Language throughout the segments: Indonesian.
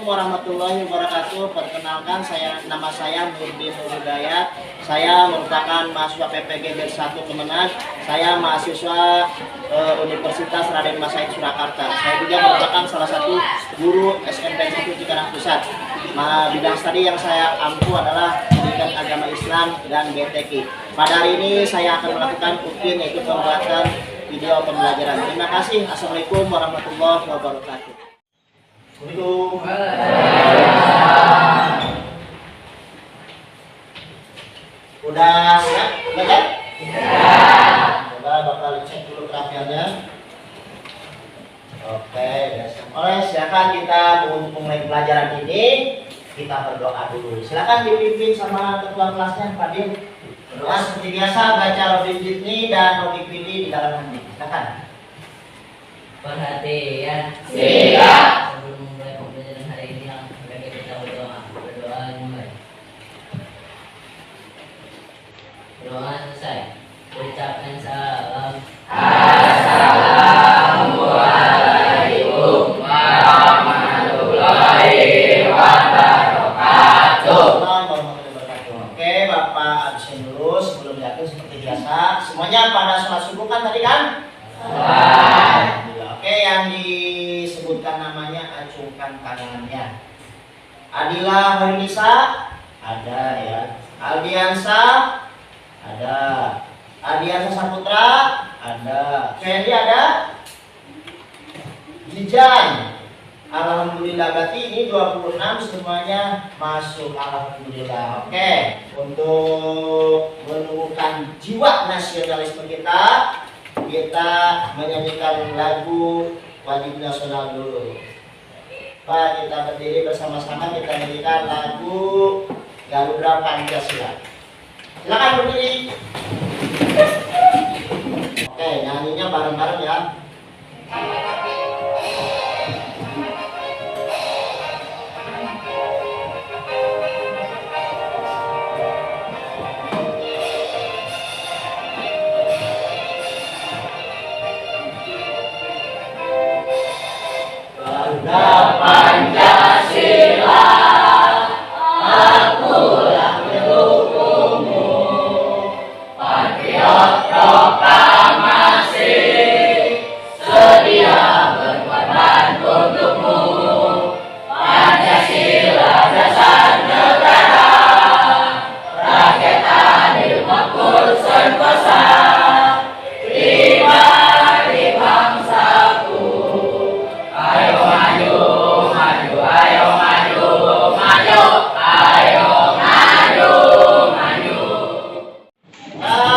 Assalamualaikum warahmatullahi wabarakatuh. Perkenalkan, nama saya Nurdin Hidayat. Saya merupakan mahasiswa PPG B1 Kemenang. Saya mahasiswa Universitas Raden Mas Said Surakarta. Saya juga merupakan salah satu guru SMP 1 Cikarang Pusat. Bidang studi yang saya ampu adalah pendidikan agama Islam dan BTQ. Pada hari ini saya akan melakukan UKIN, yaitu pembuatan video pembelajaran. Terima kasih. Assalamualaikum warahmatullahi wabarakatuh. Assalamualaikum. Udah siap? Udah kan? Coba bakal cek dulu kerapiannya. Oke, udah siap. Oleh, silakan kita mulai pelajaran ini. Kita berdoa dulu. Silakan dipimpin sama ketua kelasnya, Pak Dim. Berdoa seperti biasa, baca Robin Jitni dan Robin Pili di dalam hati. Silakan. Perhatian. Siap. Sebelum memulai pembelajaran hari ini, sebaiknya kita berdoa. Berdoa dimulai. Berdoa selesai. Ucapkan salam. Assalamualaikum warahmatullahi wabarakatuh. Oke, Bapak absen dulu sebelum jatuh seperti biasa. Semuanya pada sholat subuh kan tadi kan? Oke, yang disebutkan namanya acungkan tangannya. Adila Hoynisa ada ya. Aldiansa ada. Aldiansa Saputra ada. Fendi ada. Jijan. Alhamdulillah, berarti ini 26 semuanya masuk. Alhamdulillah. Oke, untuk menumbuhkan jiwa nasionalisme kita menyanyikan lagu wajib nasional dulu. Pak, kita berdiri bersama-sama, kita nyanyikan lagu Garuda Pancasila. Silakan berdiri. Oke, nyanyinya bareng-bareng ya. Pancasila, akulah pendukungmu, patriot proklamasi, sedia berkorban untukmu. Pancasila dasar negara, rakyat adil makmur sentosa, terima di bangsaku. Ayo maju, maju, ayo maju, maju, ayo maju, maju.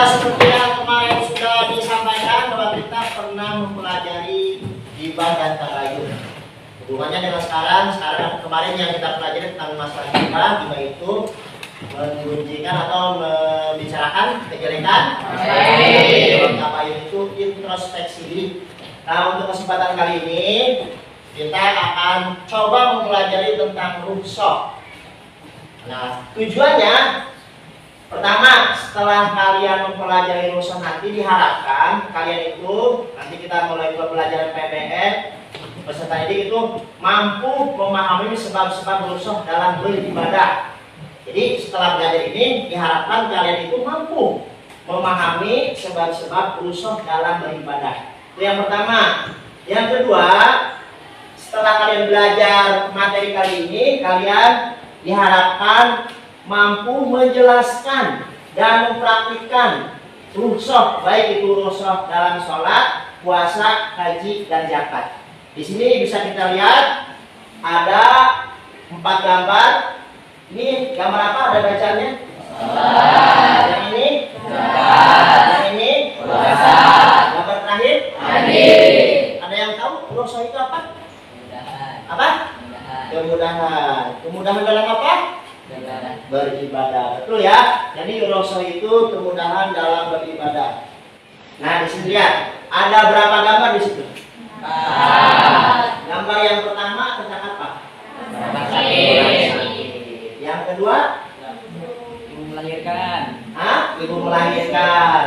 Seperti yang kemarin sudah disampaikan bahwa kita pernah mempelajari hibah dan tagayun. Hubungannya dengan sekarang kemarin yang kita pelajari tentang masalah hibah itu mengunjingkan atau membicarakan kejelekan. Tagayun itu introspeksi diri. Nah, untuk kesempatan kali ini kita akan coba mempelajari tentang rukhsah. Nah, tujuannya pertama, setelah kalian mempelajari rukhsah nanti diharapkan kalian itu nanti kita mulai pelajaran PPN peserta didik itu mampu memahami sebab-sebab rukhsah dalam beribadah. Jadi setelah belajar ini diharapkan kalian itu mampu memahami sebab-sebab rukhsah dalam beribadah. Itu yang pertama. Yang kedua, setelah kalian belajar materi kali ini, kalian diharapkan mampu menjelaskan dan mempraktikkan rukhsah, baik itu rukhsah dalam sholat, puasa, haji, dan zakat. Di sini bisa kita lihat ada 4 gambar. Ini gambar apa? Ada bacanya? Yang ini? Yang ini? Gambar terakhir? Ada yang tahu rukhsah itu apa? Apa? Kemudahan. Kemudahan dalam apa? Beribadah. Betul ya. Jadi rukhsah itu kemudahan dalam beribadah. Nah, di sini lihat ada berapa gambar di situ? Gambar yang pertama tentang apa? Yang kedua? Ibu melahirkan. Ibu melahirkan.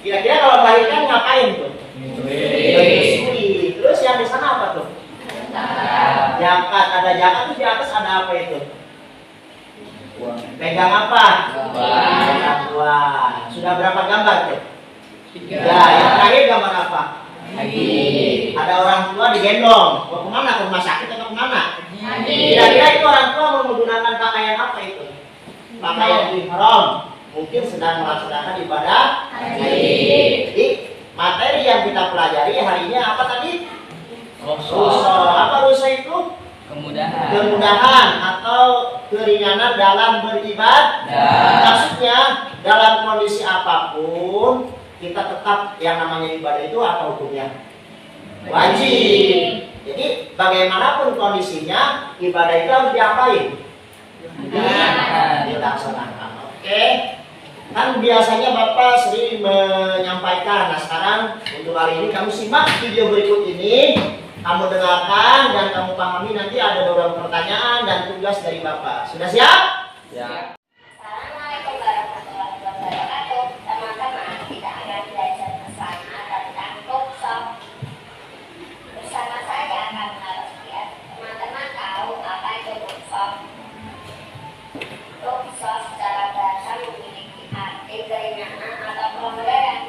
Kira-kira kalau melahirkan ngapain tuh? Menyusui. Terus yang di sana apa tuh? Zakat. Ada Pegang apa? Buah. Pegang buah. Sudah berapa gambar tuh? 3. Ya, yang terakhir gambar apa? Lagi. Ada orang tua digendong. Mau kemana? Ke rumah sakit atau kemana? Lagi. Kira-kira itu orang tua mau menggunakan pakaian apa itu? Pakaian ihram. Mungkin sedang melaksanakan ibadah haji. Jadi materi yang kita pelajari hari ini apa tadi? Rusa. Apa rusa itu? Kemudahan. Kemudahan atau keringanan dalam beribadah. Maksudnya dalam kondisi apapun kita tetap yang namanya ibadah itu apa hukumnya? Wajib. Jadi bagaimanapun kondisinya ibadah itu harus diapain? Dilaksanakan. Oke. Kan biasanya Bapak sering menyampaikan. Nah sekarang untuk hari ini kamu simak video berikut ini, kamu dengarkan dan kamu pahami. Nanti ada beberapa pertanyaan dan tugas dari Bapak. Sudah siap? Ya. Assalamualaikum warahmatullahi wabarakatuh. Teman-teman, kita akan belajar bersama tentang workshop. Bersama saya akan Roskiat. Teman-teman tahu apa itu workshop? Workshop secara bahasa memiliki arti keringanan atau pelonggaran.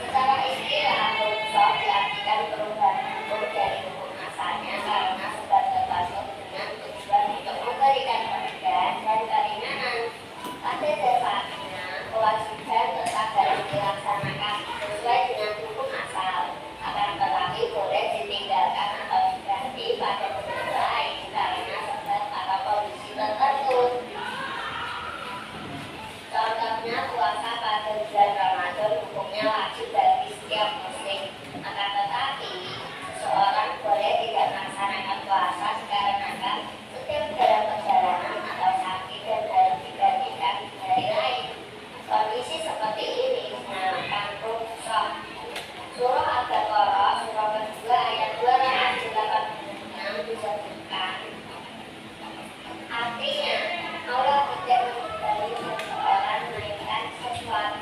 Secara istilah, workshop diartikan perubahan hukum dari hukum asalnya karena sudah termasuk dengan tujuan untuk memberikan pelonggaran dan keringanan. Pada dasarnya, kewajiban tetap harus dilaksanakan sesuai dengan hukum asal. Akan tetapi boleh ditinggalkan atau diganti pada bentuk lain karena sebab atau kondisi tertentu. Contohnya puasa pada bulan Ramadan hukumnya wajib bagi setiap muslim. Akan tetapi, seseorang boleh tidak melaksanakan puasa dikarenakan setiap dalam perjalanan atau sakit dan harus digantikan di hari lain. Kondisi seperti ini dinamakan rukhsah. Surah Al-Baqarah surah kedua ayat 286 disebutkan. Artinya, Allah tidak membebani seseorang menaikkan sesuatu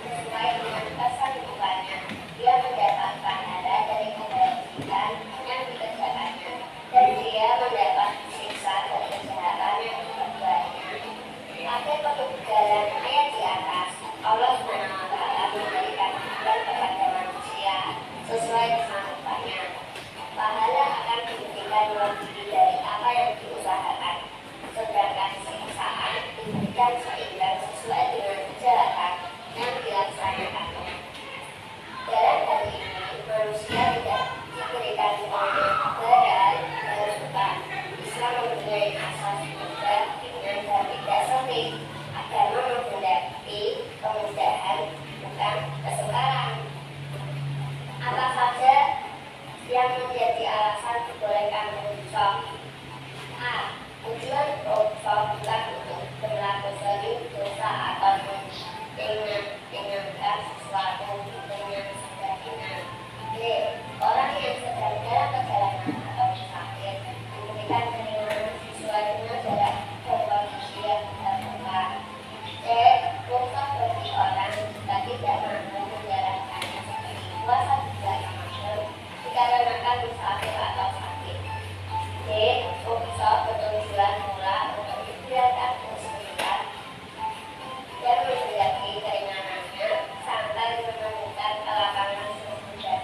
sesuai dengan kesanggupannya. Dia mendapat pahala dari kebajikan yang dikerjakannya, dan dia mendapat siksa dari kejahatan yang diperbuatnya. Pada penyebutan ayat di atas, Allah SWT memberikan aturan kepada manusia sesuai kesanggupannya. Pahala akan diberikan lebih dari apa yang diusahakan, sedangkan siksaan diberikan seimbang sesuai dengan kejahatan yang dilaksanakannya. Dalam hal ini, manusia tidak diberikan badan dan suka. Islam mempunyai asas mudah, ringan, dan tidak sempit. Agama menghendaki kemudahan, bukan kesukaran. Apa saja yang menjadi alasan dibolehkan workshop? A. Tujuan workshop bukan untuk berlaku sering dosa atau menginginkan sesuatu dengan sebagian. B. Orang yang sedang dalam perjalanan atau sakit diberikan keringanan sesuai dengan jarak dan kondisi yang ditentukan. C. Workshop bagi orang jika tidak mampu menjalankannya seperti puasa bulan Ramadan dikarenakan musafir atau sakit. D. Workshop bertujuan mula untuk hiburan dan muslimat dan menjadi keringanannya sampai menemukan kelapangan sesudahnya.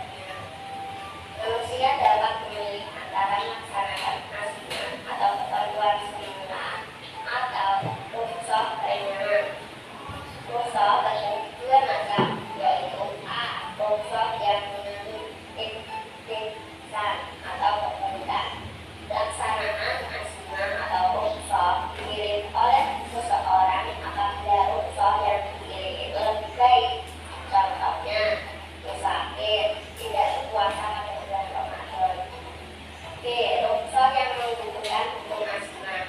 Manusia dapat memilih antara melaksanakan azimah atau keperluan semula atau workshop keringanan. Workshop terjadi dua macam, yaitu A. Workshop yang mengandung iktisan atau keperluan. Pelaksanaan azimah atau workshop dikirim oleh seseorang apabila workshop yang dikirim itu lebih baik. Contohnya, musafir tidak berpuasa pada bulan Ramadan. B. Workshop yang membutuhkan hukum azimah.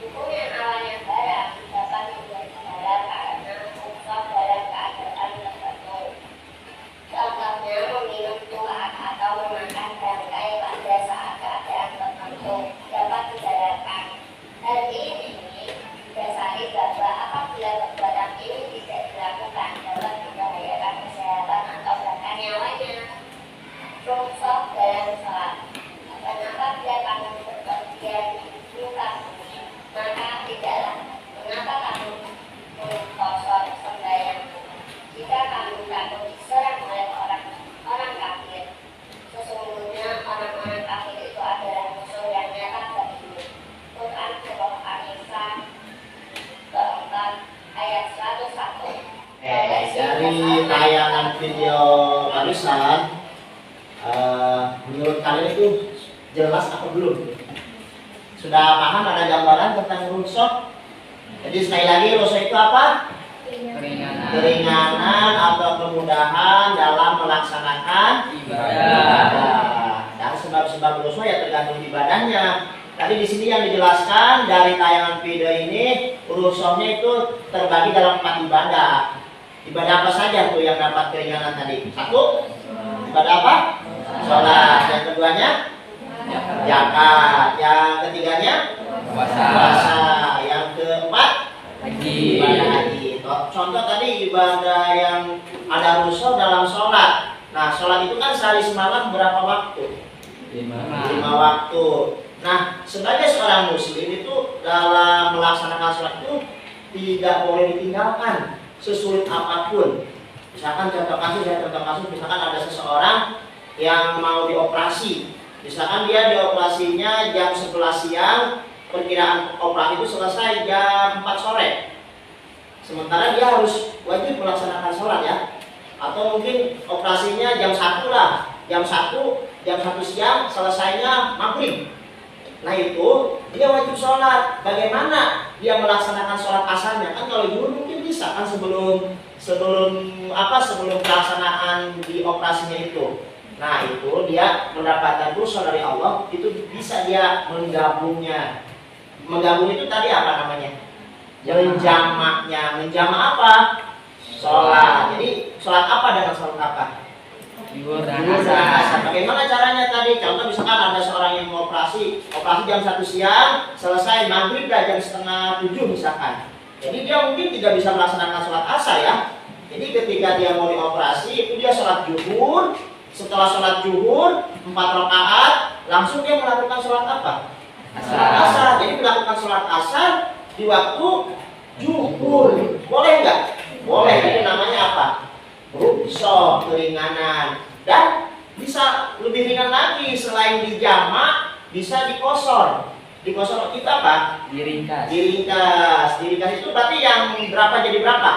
Hukum yang awalnya haram dapat menjadi halal karena workshop dalam keadaan tertentu. Contohnya barusan, menurut kalian itu jelas apa belum? Sudah paham ada gambaran tentang rukhsah? Jadi sekali lagi rukhsah itu apa? Keringanan. Keringanan atau kemudahan dalam melaksanakan ibadah. Dan sebab-sebab rukhsah ya tergantung ibadahnya. Tadi di sini yang dijelaskan dari tayangan video ini, rukhsahnya itu terbagi dalam 4 ibadah. Ibadah apa saja tuh yang dapat keringanan tadi? 1, ibadah apa? Sholat. Yang keduanya? Zakat. Yang ketiganya? Puasa. Yang keempat? Haji. Ibadah haji. Contoh tadi ibadah yang ada rukhsah dalam sholat. Nah, sholat itu kan sehari semalam berapa waktu? 5 waktu. Nah, sebagai seorang muslim itu dalam melaksanakan sholat itu tidak boleh ditinggalkan sesulit apapun. Misalkan contoh kasus, misalkan ada seseorang yang mau dioperasi. Misalkan dia dioperasinya jam 11 siang, perkiraan operasi itu selesai jam 4 sore. Sementara dia harus wajib melaksanakan sholat ya. Atau mungkin operasinya jam 1 lah. Jam 1 siang selesainya maghrib. Nah itu dia wajib sholat. Bagaimana dia melaksanakan sholat asarnya? Kan kalau dulu mungkin bisa kan sebelum pelaksanaan di operasinya itu. Nah itu dia mendapatkan rukhsah dari Allah, itu bisa dia menggabungnya. Menggabung itu tadi apa namanya? Menjamaknya. Menjamak apa? Sholat. Jadi sholat apa dengan sholat apa? Zuhur dan Zuhur dan asar. asar. Bagaimana caranya tadi? Contoh misalkan ada seorang yang mau operasi jam 1 siang, selesai maghrib jam setengah 7 misalkan. Jadi dia mungkin tidak bisa melaksanakan sholat asar ya. Jadi ketika dia mau dioperasi itu dia sholat zuhur. Setelah sholat zuhur 4 rakaat, langsung dia melakukan sholat apa? Sholat asar. Jadi melakukan sholat asar di waktu zuhur. Boleh nggak? Boleh. Itu namanya apa? Rukhsah, keringanan. Dan bisa lebih ringan lagi, selain dijamak bisa dikosor. Dikosor kita apa? Diringkas. Diringkas itu berarti yang berapa jadi berapa?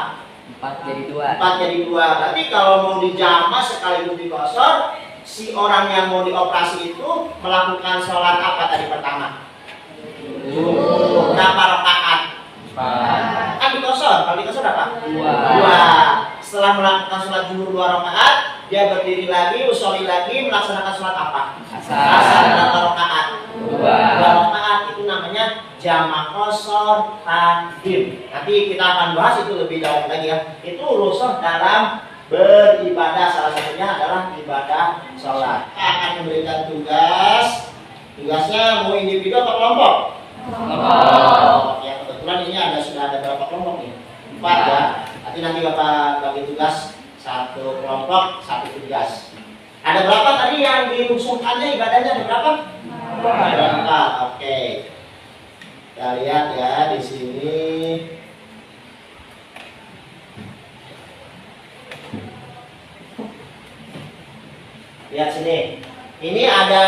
4 jadi 2. 4 jadi 2. Berarti kalau mau dijamak sekaligus dikosor, si orang yang mau dioperasi itu melakukan sholat apa tadi pertama? Berapa rakaat? 4. Kan dikosor. Kalau dikosor apa? 2. Setelah melakukan sholat zuhur 2 rakaat, dia berdiri lagi, usolli lagi, melaksanakan sholat apa? Asar berapa rakaat? 2 rakaat. Itu namanya jamak qasar takdim. Nanti kita akan bahas itu lebih jauh lagi ya. Itu rukhsah dalam beribadah, salah satunya adalah ibadah sholat. Kita akan memberikan tugas. Tugasnya mau individu atau kelompok? Kelompok. Ya kebetulan ini sudah ada berapa kelompok nih? 4 ya. Nanti Bapak bagi tugas 1 kelompok 1 tugas. Ada berapa tadi yang dirukhsahkannya ibadahnya? Ada berapa? Ada 4. Oke. Kita lihat ya di sini. Lihat sini. Ini ada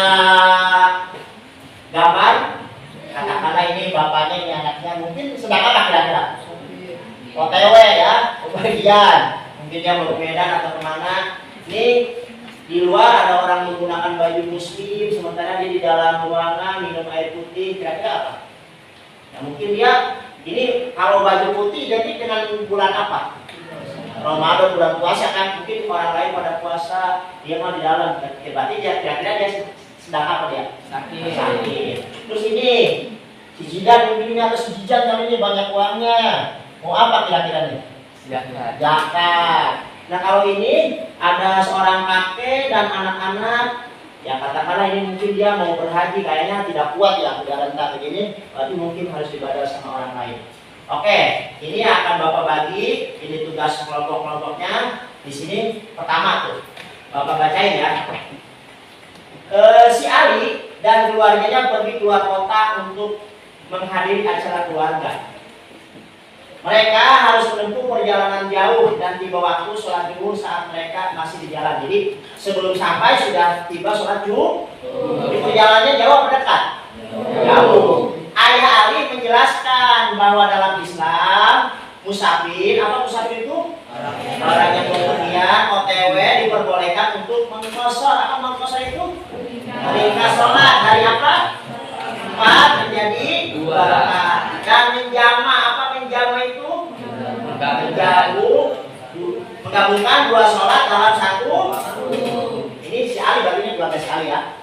gambar. Katakanlah ini bapaknya, ini anaknya. Mungkin sedang apa kira-kira? OTW ya, kebagian. Mungkin dia mau ke Medan atau kemana. Ini di luar ada orang menggunakan baju muslim, sementara dia di dalam ruangan minum air putih. Kira-kira apa? Nah, mungkin dia ini kalau baju putih jadi dengan bulan apa? Ramadan, bulan puasa kan. Mungkin orang lain pada puasa, dia mau di dalam. Berarti dia kira-kira dia sedang apa dia? Sakit. Terus ini si Jidan, mungkin ini atas si Jidan kali ini banyak uangnya. Mau apa kira-kira nih? Zakat. Nah kalau ini ada seorang kakek dan anak-anak, ya katakanlah ini mungkin dia mau berhaji, kayaknya tidak kuat ya, udah renta begini, berarti mungkin harus dibayar sama orang lain. Oke, ini akan Bapak bagi, ini tugas kelompok-kelompoknya. Di sini pertama tuh, Bapak bacain ya. Si Ali dan keluarganya pergi keluar kota untuk menghadiri acara keluarga. Mereka harus menempuh perjalanan jauh dan tiba waktu sholat zuhur saat mereka masih di jalan. Jadi sebelum sampai sudah tiba sholat zuhur. Di perjalanannya jauh apa dekat? Jauh. Ayah Ali menjelaskan bahwa dalam Islam musafir, apa musafir itu? Orang yang bepergian dan OTW diperbolehkan untuk mengkosor. Apa mengkosor itu? Meringkas sholat dari apa? 4 menjadi 2. Dan menjama, apa menjama itu? Menggabungkan 2 sholat dalam 1. Ini si Ali barunya 12 kali ya.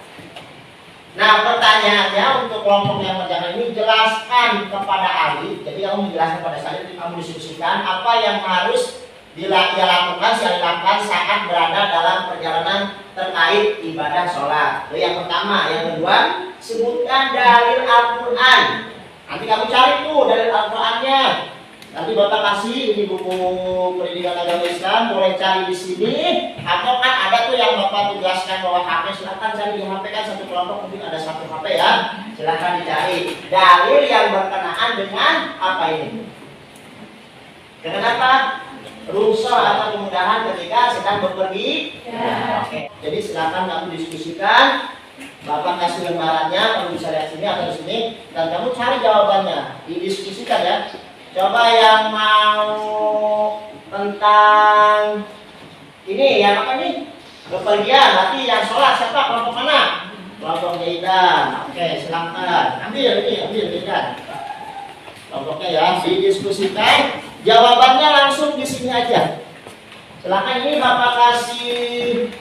Nah, pertanyaannya untuk kelompok yang menjama ini, jelaskan kepada Ali. Jadi kamu menjelaskan kepada saya, kamu diskusikan apa yang harus dilakukan saat berada dalam perjalanan terkait ibadah sholat. Itu yang pertama. Yang kedua, sebutkan dalil Al-Quran. Nanti kamu cari tuh dalil Al-Qurannya. Nanti Bapak kasih ini buku pendidikan agama Islam, boleh cari di sini. Atau kan ada tuh yang Bapak tugaskan bawa HP, silahkan cari di HP, kan satu kelompok mungkin ada 1 HP ya. Silahkan dicari dalil yang berkenaan dengan apa ini. Kenapa? Rukhsah atau kemudahan ketika sedang bepergian. Oke. Jadi silakan kamu diskusikan. Bapak kasih lembarannya, kamu bisa lihat sini atau di sini, dan kamu cari jawabannya. Didiskusikan ya. Coba yang mau tentang ini, yang apa nih? Bepergian, berarti yang sholat siapa? Kelompok mana? Kelompok Jaidan. Oke, silakan. Ambil Jaidan. Kelompoknya ya, didiskusikan. Jawabannya langsung di sini aja. Silakan, ini Bapak kasih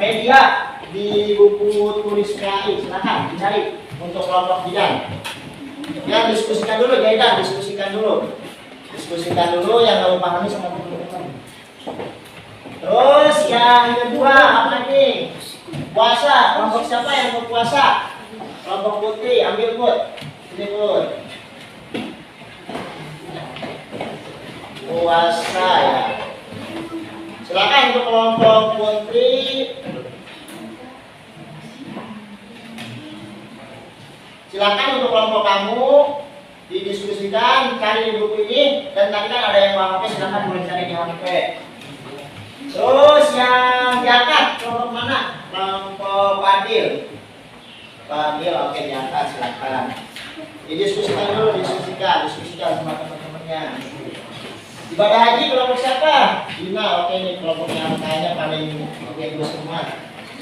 media di buku tulis PAI. Silakan dicari untuk kelompok Jaidan. Ya, diskusikan dulu Jaidan, diskusikan dulu yang kamu pahami sama teman-teman. Terus yang kedua apa nih? Puasa. Kelompok siapa yang mau puasa? Kelompok putih, ambil Put. Ini Put. Puasa ya. Silakan untuk kelompok putri. Silakan untuk kelompok kamu didiskusikan, cari di buku ini, dan tadi kan ada yang mau HP, silakan boleh cari di HP. Terus yang zakat kelompok mana? Kelompok Fadil. Oke, zakat silakan. Didiskusikan dulu, diskusikan sama teman-temannya. Ibadah haji kelompok siapa? Dina. Oke, ini kelompok yang kayaknya paling oke gue semua.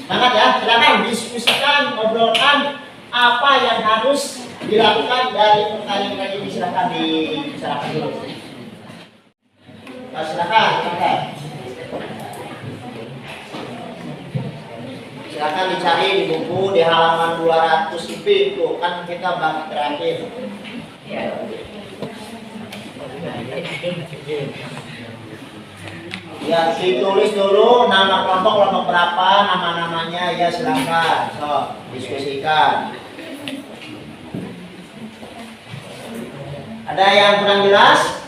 Semangat ya, silakan diskusikan, ngobrolkan apa yang harus dilakukan dari pertanyaan ini. Silakan dibicarakan dulu. Nah, silakan. Silakan dicari di buku di halaman 200 itu kan kita bab terakhir. Ya, ditulis dulu nama kelompok berapa, nama-namanya ya silakan. So, diskusikan. Ada yang kurang jelas?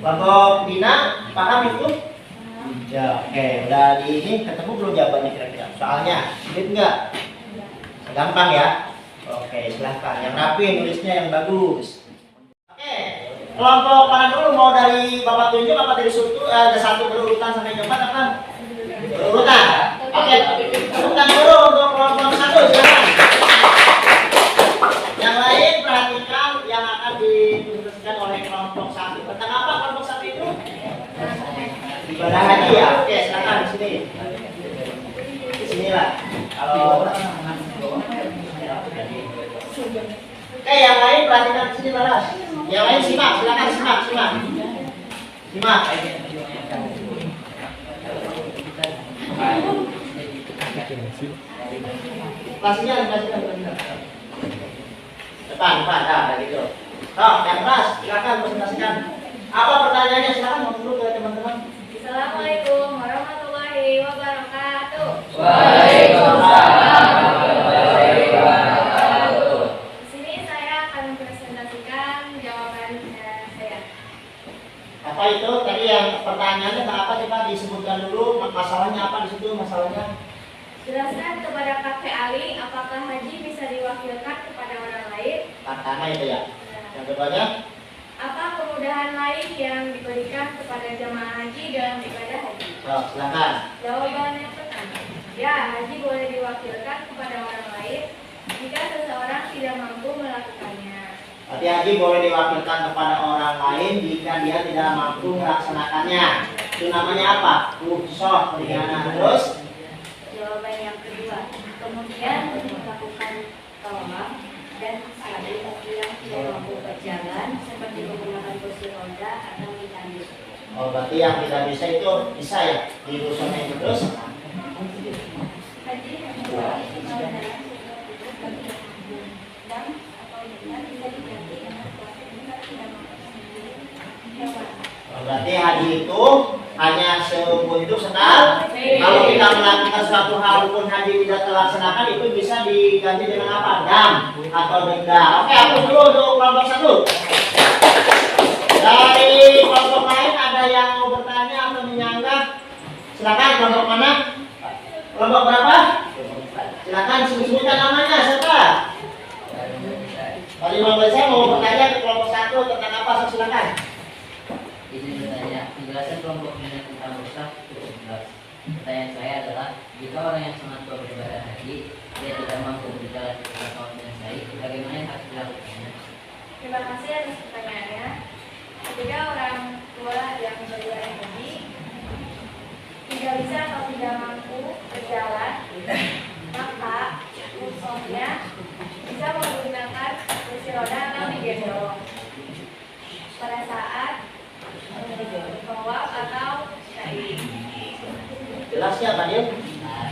Kelompok Dina, paham itu? Ya, oke. Udah di ini ketemu belum jawabannya kira-kira? Soalnya, sulit nggak? Gampang ya? Oke, silahkan. Yang rapi nulisnya yang bagus. Oke. Kelompok mana dulu? Mau dari Bapak tunjuk apa dari ada satu berurutan sampai ke 4 apa? Berurutan. Oke. Urutan dulu untuk kelompok 1, silakan. Yang lain perhatikan yang akan dituliskan oleh kelompok 1. Tentang apa kelompok 1 itu? Ibadah haji ya. Oke, silakan di sini. Di sinilah. Kalau oke, yang lain perhatikan di sini Laras. Yang lain simak, silakan simak. Kelasnya. Depan, dah gitu. Yang kelas, silakan presentasikan. Apa pertanyaannya? Silakan ngomong dulu ke teman-teman. Assalamualaikum warahmatullahi wabarakatuh. Waalaikumsalam warahmatullahi wabarakatuh. Di sini saya akan mempresentasikan jawaban saya. Apa itu? Tadi yang pertanyaannya tentang apa? Coba disebutkan dulu. Masalahnya apa di situ? Masalahnya? Jelaskan kepada Kakek Ali apakah haji bisa diwakilkan kepada orang lain? Pertama itu ya. Yang keduanya? Apa kemudahan lain yang diberikan kepada jamaah haji dalam ibadah haji? Silakan. Jawaban yang pertama, ya, haji boleh diwakilkan kepada orang lain jika seseorang tidak mampu melakukannya. Berarti haji boleh diwakilkan kepada orang lain jika dia tidak mampu melaksanakannya. Itu namanya apa? Khusyuk, keringanan. Terus Jawaban yang kedua, kemudian melakukan tawaf dan sa'i bagi yang tidak mampu berjalan seperti menggunakan kursi roda atau ditanduk. oh berarti yang tidak bisa itu bisa ya di khusyuknya itu. Terus Haji yang kedua itu kalau dalam sebuah tubuh bagi yang mampu dan atau dengan bisa diganti dengan puasa jika tidak mampu sendiri hewan. oh, berarti haji itu hanya seumur hidup sekali. Kalau kita melakukan suatu hal pun haji tidak terlaksanakan itu bisa diganti dengan apa? Dam atau denda. Oke, hapus dulu untuk kelompok satu. Dari kelompok lain ada yang mau bertanya atau menyanggah? Silakan, kelompok mana? Kelompok berapa? Silakan sebut-sebutkan namanya, siapa? Kalau Imam saya mau bertanya ke kelompok satu tentang apa? Silakan. Izin bertanya, penjelasan kelompok minat tentang rusak cukup jelas. Pertanyaan saya adalah, jika orang yang sangat tua beribadah haji, dia tidak mampu berjalan ke tempat dengan baik, bagaimana yang harus dilakukannya? Terima kasih atas pertanyaannya. Ketika orang tua yang beribadah haji tidak bisa atau tidak mampu berjalan, maka musuhnya bisa menggunakan kursi roda atau digendong pada saat tawaf atau sa'i. Jelas ya Fadil?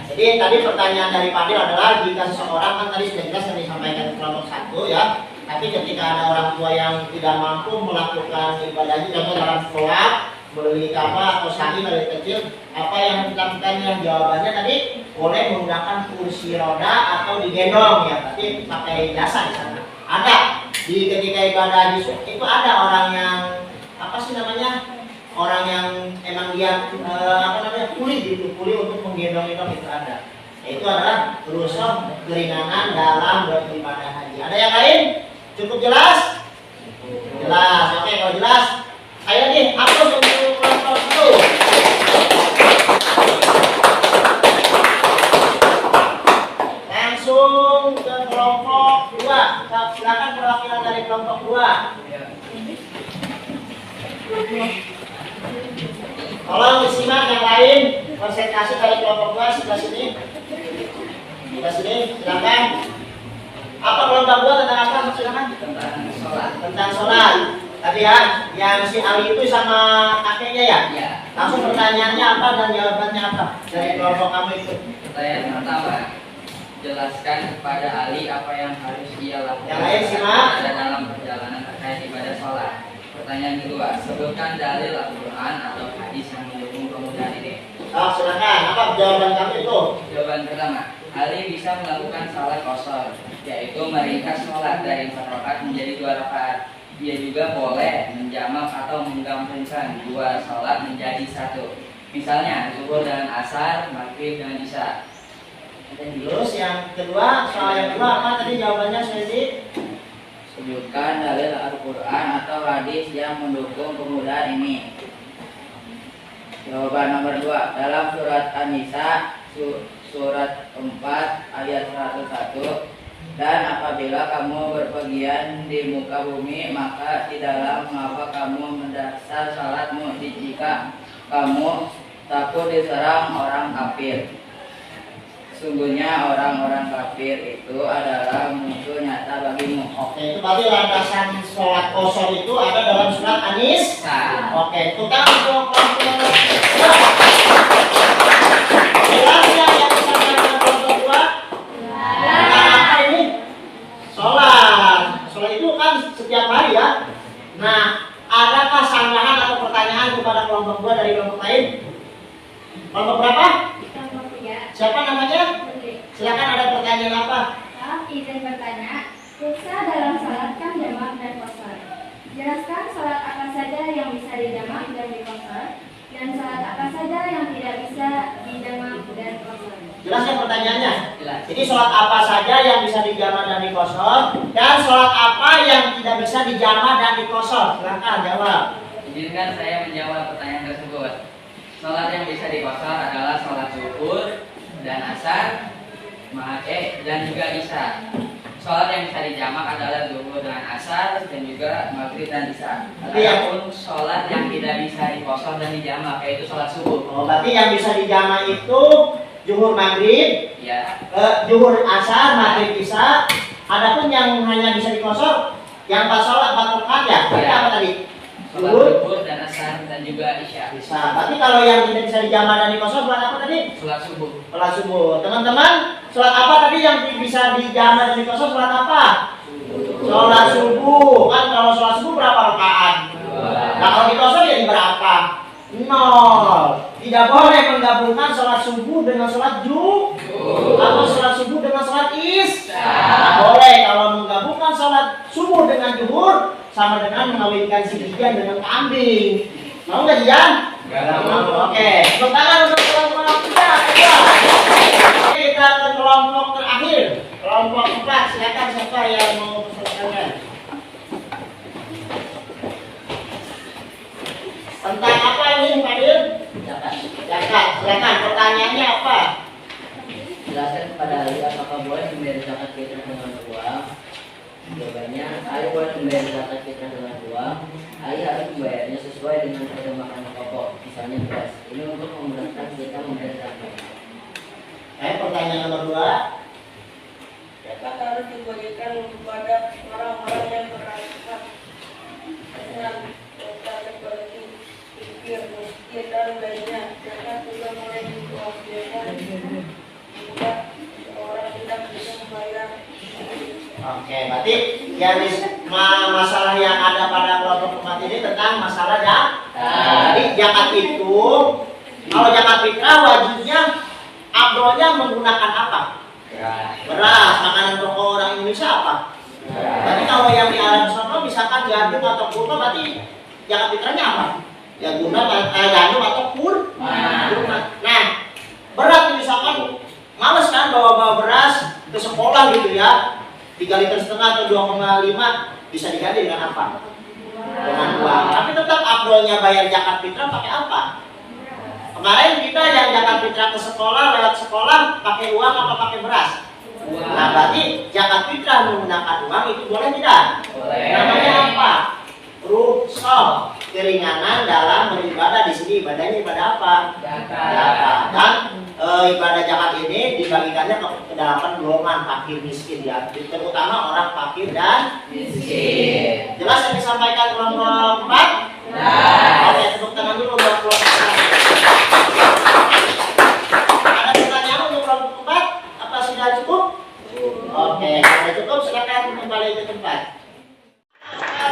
Jadi tadi pertanyaan dari Fadil adalah jika seseorang kan tadi sudah jelas yang disampaikan di kelompok satu ya. Tapi ketika ada orang tua yang tidak mampu melakukan ibadahnya contoh dalam sholat, beli kapal atau sa'i dari kecil, apa yang dilakukannya? Jawabannya tadi boleh menggunakan kursi roda atau digendong ya, tapi pakai jasa di sana. Ada di ketika ibadah di itu ada orang yang apa sih namanya? Orang yang emang dia apa namanya kuli gitu, kuli untuk menggendong-gendong itu ada. Itu adalah rusak keringanan dalam beribadah haji. Ada yang lain? Cukup jelas? Jelas. Oke, kalau jelas, ayo nih hapus untuk kelompok satu. Langsung ke kelompok dua. Silakan perwakilan dari kelompok dua. Tolong disimak yang lain, konsentrasi dari kelompok dua sebelah sini. Sebelah sini, silakan. Apa kelompok dua tentang apa? Silakan. Tentang sholat. Tentang sholat. Tadi ya, yang si Ali itu sama kakeknya ya. Ya. Langsung pertanyaannya apa dan jawabannya apa dari kelompok kamu itu? Pertanyaan pertama, jelaskan kepada Ali apa yang harus ia lakukan Yang lain simak. dalam perjalanan terkait ibadah sholat. Pertanyaan kedua, sebutkan dalil Al-Quran atau hadis yang mendukung kemudahan ini. Oh, silakan. Apa jawaban kamu itu? Jawaban pertama, Ali bisa melakukan salat qashar, yaitu meringkas sholat dari 4 rakaat menjadi 2 rakaat. Dia juga boleh menjamak atau menggabungkan 2 sholat menjadi 1. Misalnya, zuhur dengan asar, maghrib dengan isya. Terus yang kedua, soal yang kedua apa tadi jawabannya Suezi? Sebutkan dalil Al-Quran atau hadis yang mendukung kemudahan ini. Jawaban nomor 2, dalam surat An-Nisa surat 4 ayat 101, dan apabila kamu berpergian di muka bumi, maka tidaklah mengapa kamu mendasar salatmu jika kamu takut diserang orang kafir. Sungguhnya orang-orang kafir itu adalah musuh nyata bagimu. Oke, itu berarti landasan sholat qashar itu ada dalam surat An-Nisa. Oke, tukang untuk kelompok jelas ya yang disampaikan kelompok dua? Tentang apa ini? Sholat. Sholat itu kan setiap hari ya. Nah, adakah sanggahan atau pertanyaan kepada kelompok dua dari kelompok lain? Kelompok berapa? Kelompok tiga. Siapa namanya? Putri. Silakan, ada pertanyaan apa? Maaf, izin bertanya. Ruksa dalam salat kan jamak dan qashar. Jelaskan salat apa saja yang bisa dijamak dan diqashar, dan salat apa saja yang tidak bisa dijamak dan qashar. Jelas ya pertanyaannya? Jelas. Jadi sholat apa saja yang bisa dijamak dan diqashar, dan sholat apa yang tidak bisa dijamak dan diqashar? Silakan jawab. Izinkan saya menjawab pertanyaan tersebut. Sholat yang bisa diqashar adalah sholat zuhur dan asar, maghrib dan juga isya. sholat yang bisa dijamak adalah zuhur dengan asar dan juga maghrib dan isya. Iya. Adapun sholat yang tidak bisa dikosor dan dijamak yaitu sholat subuh. Oh, berarti yang bisa dijamak itu zuhur maghrib, Ya. zuhur asar, maghrib isya. Adapun yang hanya bisa dikosor yang pas sholat 4 rakaat ya. Berarti Iya. apa tadi? Sholat Zuhur zuhur dan asar dan juga isya. bisa. Berarti kalau yang tidak bisa dijamak dan dikosor sholat apa tadi? Sholat subuh. Sholat subuh. Teman-teman, sholat apa tadi yang bisa dijamak dan dikosor? Sholat apa? Sholat subuh. Kan kalau sholat subuh berapa rakaat? Nah kalau dikosor jadi berapa? 0. Tidak boleh menggabungkan sholat subuh dengan sholat zuhur atau sholat subuh dengan sholat isya. Tidak boleh. Kalau menggabungkan sholat subuh dengan zuhur sama dengan mengawinkan si Dian dengan kambing. Mau nggak Dian? Nggak Mau. Oke. Tepuk tangan untuk kelompok kita. Oke, kita ke kelompok terakhir. Kelompok 4. Silakan siapa yang mau bertanya. Tentang apa ini, Fadil? Zakat. Silakan. Pertanyaannya apa? Jelaskan kepada Ali apakah boleh membayar zakat fitrah dengan uang. Jawabannya, Ali boleh membayar zakat fitrah dengan uang. Ali harus membayarnya sesuai dengan harga makanan pokok, misalnya beras. Ini untuk memudahkan kita membayar zakat. Pertanyaan nomor 2. Zakat harus dibagikan kepada orang-orang yang berhak dengan zakat bagi fikir, miskin dan lainnya. Zakat juga mulai diwajibkan jika orang tidak bisa membayar. Oke, berarti yang masalah yang ada pada kelompok 4 ini tentang masalah jadi zakat itu, kalau zakat fitrah wajibnya abdolnya menggunakan apa? Beras. Makanan pokok orang Indonesia apa? Berarti kalau yang di Arab sana misalkan gandum atau kurma, berarti zakat fitrahnya apa? Ya gandum atau kurma. Nah, berat misalkan males kan bawa beras ke sekolah gitu ya, 3,5 liter atau 2,5 bisa diganti dengan apa? Dengan uang. Tapi tetap abdolnya bayar zakat fitrah pakai apa? Kemarin kita yang zakat fitrah ke sekolah, lewat sekolah pakai uang apa pakai beras? Nah, berarti zakat fitrah menggunakan uang itu boleh tidak? Boleh. Namanya apa? Rukhsah, keringanan dalam beribadah. Di sini ibadahnya ibadah apa? Zakat. Dan ibadah zakat ini dibagikannya ke 8 golongan fakir miskin ya, terutama orang fakir dan Miskin. jelas yang disampaikan kelompok 4? Oke, tepuk tangan dulu buat kelompok 4. Ada pertanyaan untuk kelompok 4? Apa sudah cukup? Oke, sudah cukup, silakan kembali ke tempat.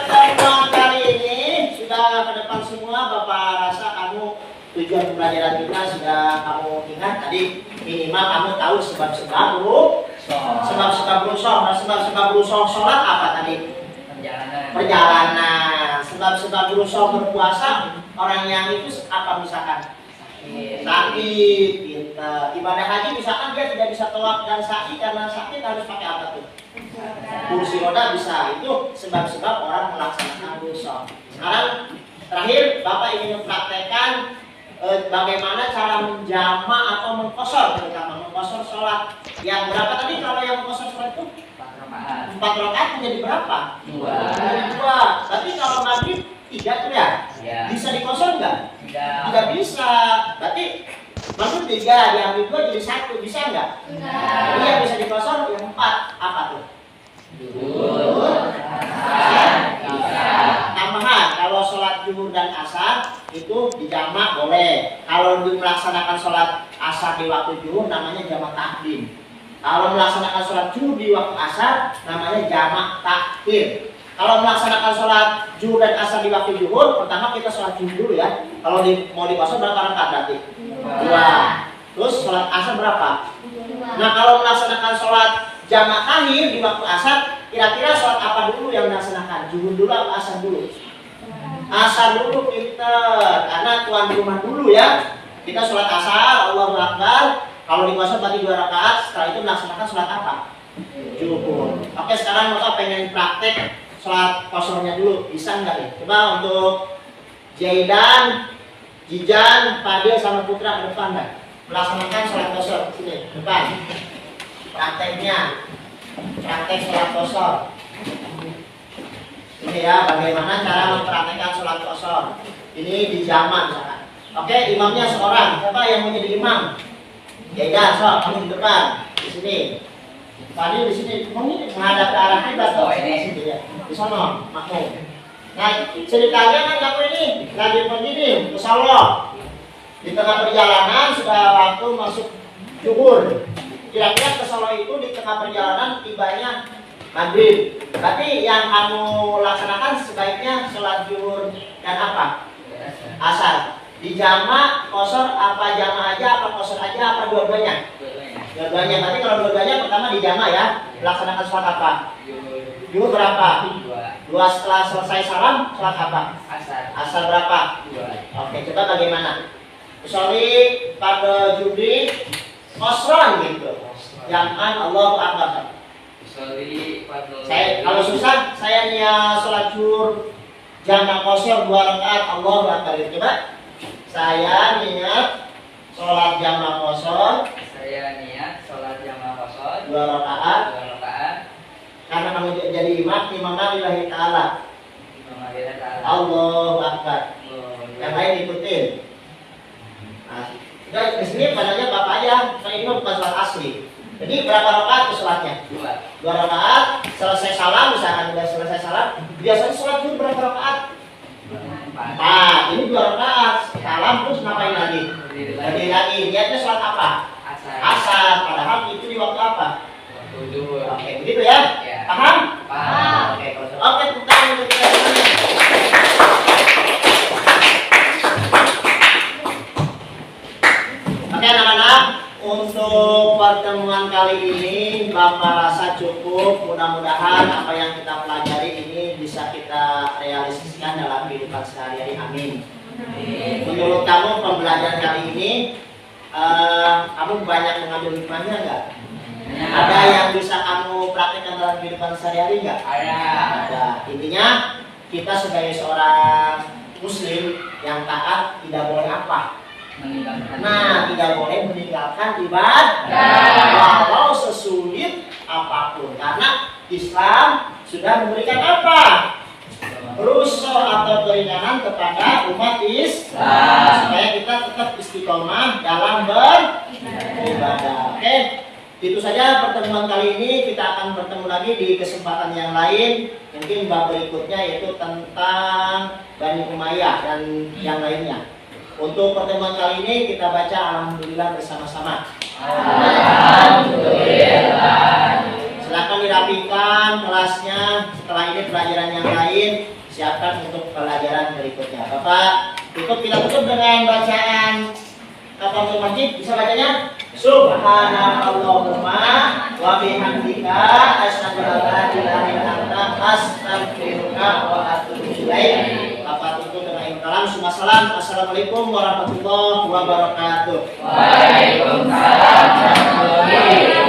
Pertemuan kali ini sudah ke depan semua. Bapak rasa kamu tujuan pembelajaran kita sudah kamu ingat tadi, minimal kamu tahu sebab-sebab rukhsah. Nah, sebab-sebab rukhsah sholat apa tadi? Perjalanan. Sebab-sebab rukhsah berpuasa orang yang itu apa misalkan? Sakit, ibadah haji misalkan dia tidak bisa tawaf dan sa'i karena sakit, harus pakai apa tuh? Kursi roda bisa. Itu sebab-sebab orang melaksanakan rukhsah. Sekarang terakhir Bapak ingin mempraktekkan bagaimana cara menjama atau mengkosor, terutama mengkosor sholat. Yang berapa tadi kalau yang mengkosor sholat itu? 4 rakaat menjadi berapa? 2. Berarti kalau maghrib 3 tuh ya? Bisa dikosor nggak? Tidak bisa. Berarti maghrib 3, diambil 2 jadi 1, bisa nggak? Jadi yang bisa dikosor yang 4 apa tuh? Tambahan, kalau sholat zuhur dan asar itu dijamak boleh. Kalau melaksanakan sholat asar di waktu zuhur namanya jamak takdim. Kalau melaksanakan sholat zuhur di waktu asar namanya jamak takhir. Kalau melaksanakan sholat zuhur dan asar di waktu zuhur, pertama kita sholat zuhur dulu ya. Kalau mau dikosor berapa rakaat berarti? 2. Terus sholat asar berapa? Nah, kalau melaksanakan sholat jamak takhir di waktu asar, kira-kira sholat apa dulu yang dilaksanakan? Zuhur dulu atau asar dulu? Asar dulu, pinter. Karena tuan rumah dulu ya. Kita sholat asar, Allahu Akbar. Kalau dikosor berarti 2 rakaat. Setelah itu melaksanakan sholat apa? Zuhur. Oke, sekarang Bapak pengen praktek sholat kosornya dulu. Bisa nggak nih? Coba untuk Jaidan, Jijan, Fadil sama Putra ke depan dah. Melaksanakan sholat kosor. Sini, depan. Prakteknya. praktek sholat qashar. Ini ya, bagaimana cara mempraktekkan sholat qashar. Ini di zaman misalkan. Oke, imamnya seorang. Siapa yang mau jadi imam? Ya, so, kamu di depan, di sini. Tadi di sini, kamu menghadap ke arah kiblat toh. Ini sini ya. Di sana, makmum. Nah, ceritanya kan kamu ini lagi pergi nih ke Solo. Di tengah perjalanan sudah waktu masuk zuhur. Kira-kira ke Solo itu di tengah perjalanan tibanya maghrib. Berarti yang kamu laksanakan sebaiknya sholat zuhur dan apa? Asar. Di jamak qashar apa jamak aja, apa qashar aja, apa dua-duanya? Dua-duanya. Berarti kalau dua-duanya pertama di jamak ya, melaksanakan sholat apa? Zuhur berapa? Dua. Setelah selesai salam, sholat apa? Asar berapa? 2. Oke, coba bagaimana? Kecuali pada judi qashran gitu. Jaman Allahu Akbar. Saya kalau susah saya niat sholat zuhur jamak qashar 2 rakaat Allahu Akbar. Coba. Saya niat sholat jamak qashar. Saya niat sholat jamak qashar 2 rakaat. 2 rakaat. Karena kamu jadi imam lillahi ta'ala. Allahu Akbar. Yang lain ikutin. Nah, di sini padanya bapak aja. Saya ini bukan sholat asli. Jadi berapa rakaat tuh sholatnya? 2 rakaat. Selesai salam, misalkan sudah selesai salam. Biasanya sholat zuhur berapa rakaat? 4. Ini 2 rakaat. Salam terus ngapain lagi? Berdiri lagi. Niatnya sholat apa? Asar. Padahal itu di waktu apa? Oke, begitu ya? Paham? Oke, kalau oke, kita lanjut ke selanjutnya. Oke anak-anak, untuk pertemuan kali ini Bapak rasa cukup. Mudah-mudahan apa yang kita pelajari ini bisa kita realisasikan dalam kehidupan sehari-hari. Amin. Menurut kamu pembelajaran kali ini kamu banyak mengambil hikmahnya enggak? Ada yang bisa kamu praktekkan dalam kehidupan sehari-hari enggak? Ada. Intinya kita sebagai seorang muslim yang taat tidak boleh apa? Nah, tidak boleh meninggalkan ibadah walau sesulit apapun, karena Islam sudah memberikan apa? Rukhsah atau keringanan kepada umat Islam supaya kita tetap istiqomah dalam beribadah. Oke, itu saja pertemuan kali ini. Kita akan bertemu lagi di kesempatan yang lain, mungkin bab berikutnya yaitu tentang Bani Umayyah dan yang lainnya. Untuk pertemuan kali ini kita baca alhamdulillah bersama-sama. Alhamdulillah. Silakan dirapikan kelasnya. Setelah ini pelajaran yang lain siapkan untuk pelajaran berikutnya. Bapak, kita tutup dengan bacaan Kafatul Masjid. Bisa bacanya? Subhanallahumma wa bihamdika asyhadu an la ilaha illa anta astaghfiruka wa atubu ilaik. Bapak tutup dengan kalam summa salam. Assalamualaikum warahmatullahi wabarakatuh. Waalaikumsalam warahmatullahi wabarakatuh.